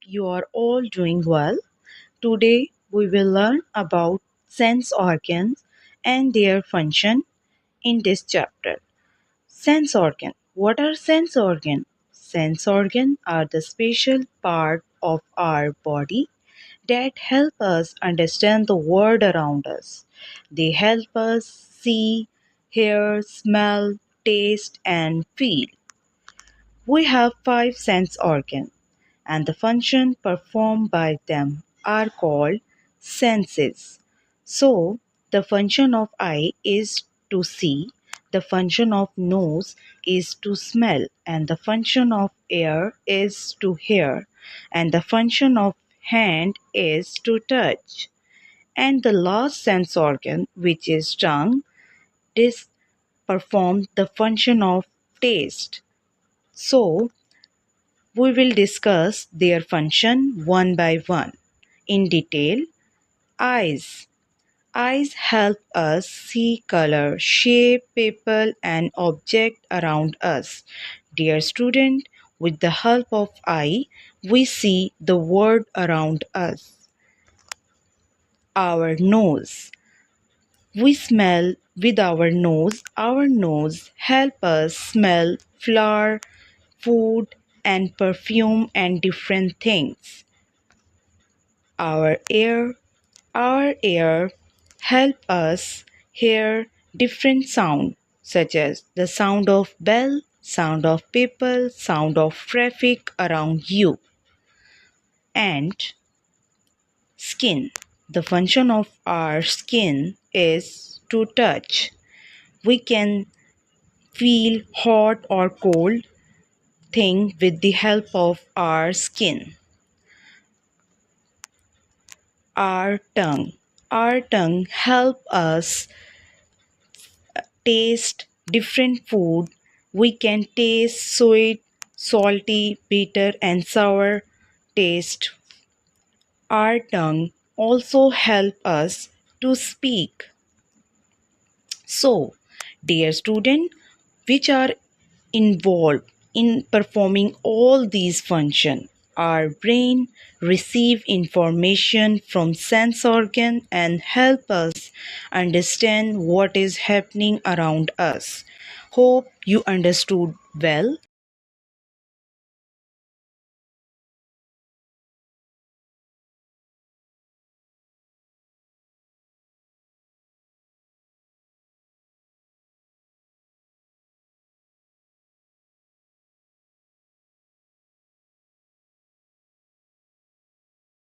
you are all doing well. Today we will learn about sense organs and their function in this chapter. Sense organ. What are sense organ? Sense organ are the special part of our body that help us understand the world around us. They help us see, hear, smell, taste and feel. We have five sense organs and the function performed by them are called senses. So, the function of eye is to see, the function of nose is to smell, and the function of ear is to hear, and the function of hand is to touch. And the last sense organ, which is tongue, this performs the function of taste. So, we will discuss their function one by one. In detail, eyes. Eyes help us see color, shape, people and object around us. Dear student, with the help of eye, we see the world around us. Our nose. We smell with our nose. Our nose help us smell flower, food and perfume and different things. Our ear help us hear different sound such as the sound of bell, sound of people, sound of traffic around you. And skin. The function of our skin is to touch. We can feel hot or cold thing with the help of our skin. Our tongue. Our tongue help us taste different food. We can taste sweet, salty, bitter and sour taste. Our tongue also help us to speak. So, dear student, which are involved in performing all these functions. Our brain receive information from sense organ and help us understand what is happening around us. Hope you understood well.